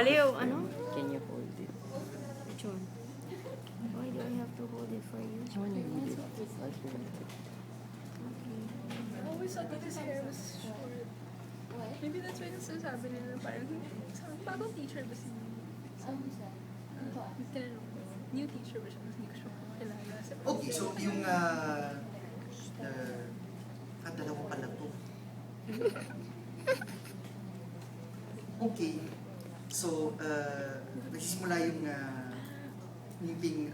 baliw, ano? Can you hold it? Which one? Why do I have to hold it for you? Can you hold it? I'll hold it. Okay. I always thought that his hair was short. Maybe that's why nasasabi nila parang bagong teacher ba si tinanong ko, new teacher ba siya? Mas hindi ko siya kilala. Okay, so yung dalawa pala to. Okay. So, nagsisimula yung meeting,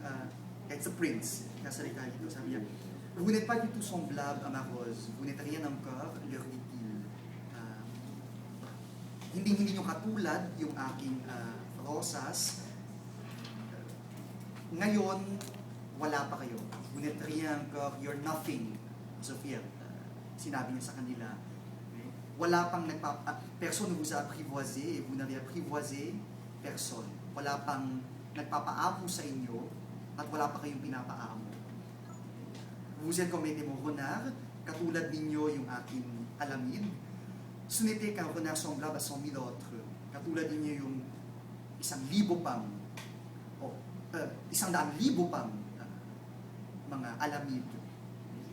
it's a prince, kasalita dito, sabi niya, vous n'êtes pas du tout semblable à ma rose, vous n'êtes rien encore, leur dit-il. Hindi nyo katulad yung aking rosas. Ngayon, wala pa kayo. Vous n'êtes rien encore, you're nothing. Sophia, sinabi niya sa kanila, wala pang personne ne vous a apprivoisé et vous n'avez apprivoisé personne. Wala pang nagpapaamo sa inyo at wala pa kayong pinapaamo. Vous êtes comme mon renard, katulad ninyo yung aking alamid. Ce n'était qu'un renard semblable à 100,000 autres. Katulad ninyo yung 1,000 pang, o 100,000 pang mga alamid.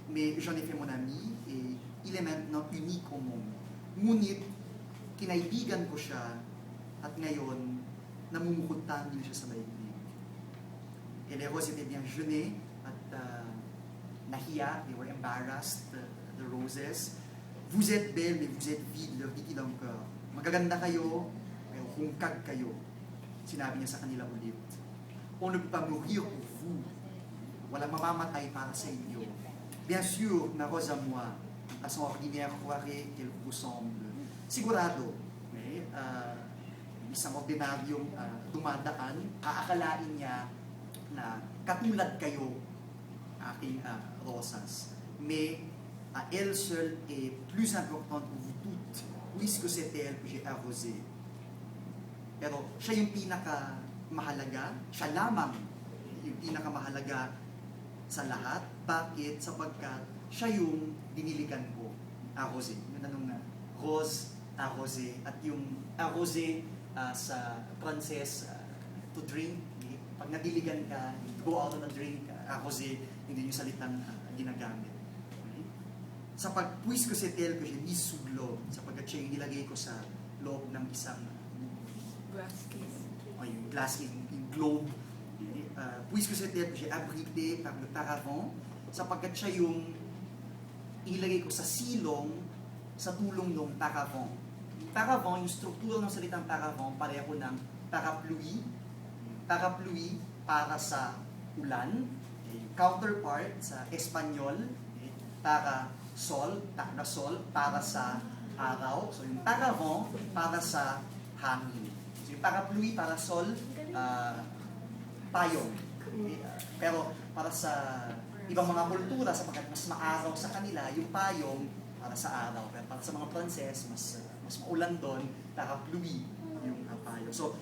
Mais j'en ai fait mon ami et il est maintenant unique au monde. Ngunit, kinaibigan ko siya at ngayon, namumukutangin siya sa daigdig. Et les roses étaient bien gênées at nahiya, they were embarrassed, the roses. Vous êtes belle, mais vous êtes vide, leur dit-il encore. Magaganda kayo, pero hungkag kayo. Sinabi niya sa kanila ulit. On ne peut pas mourir pour vous. Walang mamamatay para sa inyo. Bien sûr, ma rose à moi, en façon ordinaire, croirait qu'elle vous ressemble. Sigurado, isang ordinaryong dumadaan, aakalain niya na katulad kayo aking rosas. Mais elle seule est plus importante que vous toutes, puisque c'est elle que j'ai arrosée. Pero siya yung pinakamahalaga, siya lamang yung pinakamahalaga sa lahat. Bakit? Sapagkat siya yung diniligan ko. Arrosé. Yung anong rose, arrosé. At yung arrosé sa Pranses, to drink. Pag nadiligan ka, go out on a drink, arrosé, hindi yung salitang ginagamit. Puisque c'est elle que j'ai mis sous globe, sapagkat siya yung nilagay ko sa loob ng isang glass case. Yung glass case, yung globe. Puisque c'est elle que j'ai abrité par le paravent, sapagkat siya yung ilagay ko sa silong sa tulong ng paravent. Paravent, yung struktura ng salitang paravent, pareho ng parapluie. Parapluie para sa ulan. Counterpart sa Espanyol, para sol para sa araw. So yung paravent para sa hangin. So yung parapluie para sol, payong. Pero para sa ibang mga kultura, sapagkat mas maaraw sa kanila, yung payong para sa araw. Pero para sa mga Pranses, mas maulan doon, parapluie yung payong. So,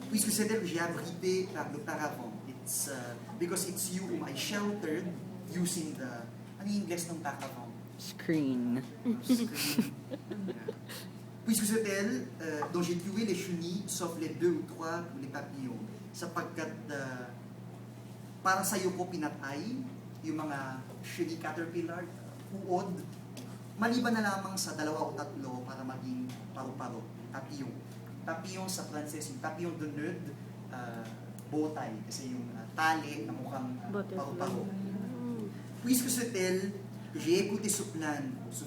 puisque c'est elle que j'ai abrité par le paravent, it's because it's you whom I sheltered using the, ano yung English ng paravent? Screen. Screen. Puisque c'est elle dont j'ai tué les chenilles, sauf les 2 ou 3 ou les papillons. Sapagkat para sa iyo ko pinatay yung mga chenille caterpillar, uod, maliban na lamang sa 2 o 3 para maging paru-paro, papillon. Papillon sa Pranses, yung papillon de nœud, bowtie, kasi yung tali na mukhang paru-paro. Puisque c'est elle que j'ai écouté se plaindre, se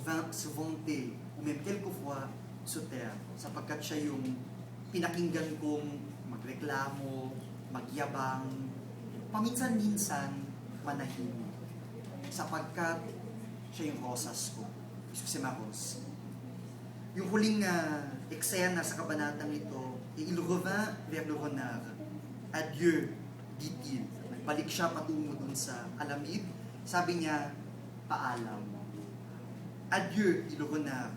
vanter, ou même quelquefois se taire, sapagkat siya yung pinakinggan kong magreklamo, magyabang, paminsan-minsan manahimik, sapagkat siya yung rosas ko, puisque c'est ma rose. Yung huling eksena sa kabanatang ito, il revint vers le renard. Adieu, dit-il. Nagbalik siya patungo dun sa alamid. Sabi niya, paalam. Adieu, dit le renard.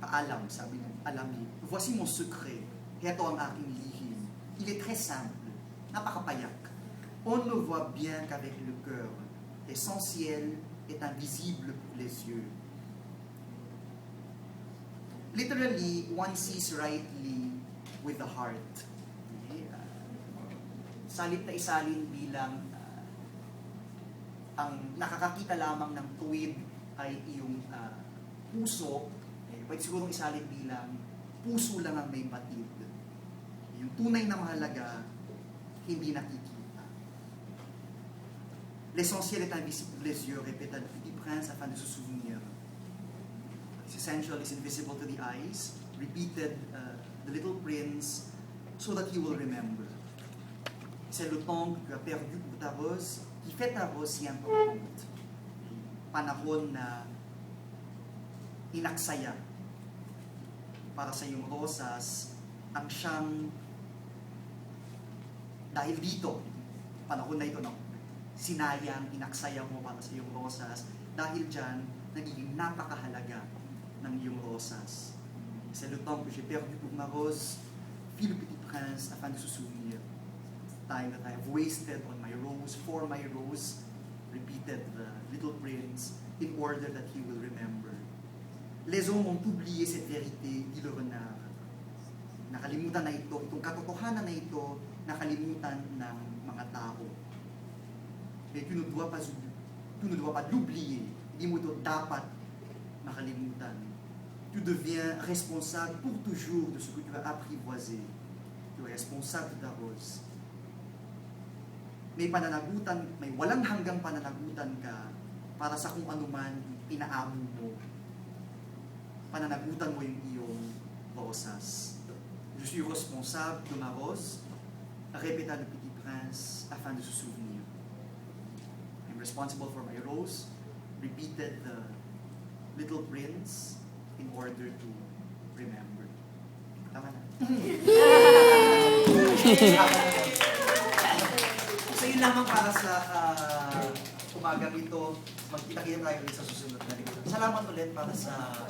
Paalam, sabi niya, alamid. Voici mon secret. Heto ang aking lihim. Il est très simple. Napakapayak. On ne voit bien qu'avec le cœur. L'essentiel est invisible pour les yeux. Literally, one sees rightly with the heart. Okay? Salit na isalin bilang ang nakakakita lamang ng tuwid ay iyong puso, pwede sigurong isalin bilang puso lang ang may batid. Yung tunay na mahalaga, hindi nakikita. L'essentiel est invisible pour les yeux, répéta le petit prince afin de se souvenir. It's essential is invisible to the eyes, repeated the little prince, so that he will remember. C'est le temps que tu as perdu pour ta rose, qui fait ta rose si importante. Panahon na inaksaya para sa iyong rosas, ang siyang dahil dito, panahon na ito, no, sinayang, inaksaya mo para sa iyong rosas, dahil dyan, nagiging napakahalaga ng iyong rosas. C'est le temps que j'ai perdu pour ma rose, fit le petit prince afin de se souvenir. Time that I have wasted on my rose, for my rose, repeated the little prince, in order that he will remember. Les hommes ont oublié cette vérité, dit le renard. Nakalimutan na ito, itong katotohanan na ito, nakalimutan ng mga tao. Et tu ne dois pas l'oublier. Hindi mo ito dapat makalimutan. Tu deviens responsable pour toujours de ce que tu as apprivoisé. Tu es responsable de ta rose. May pananagutan, may walang hanggang pananagutan ka para sa kung anuman inaamo mo. Pananagutan mo yung iyong rosas. Je suis responsable de ma rose, répéta le petit prince afin de se souvenir. I'm responsible for my rose, repeated the little prince in order to remember. Tama na. So yun lamang para sa umagang ito. Magkita-kita tayo ulit sa susunod na linggo. Salamat ulit para sa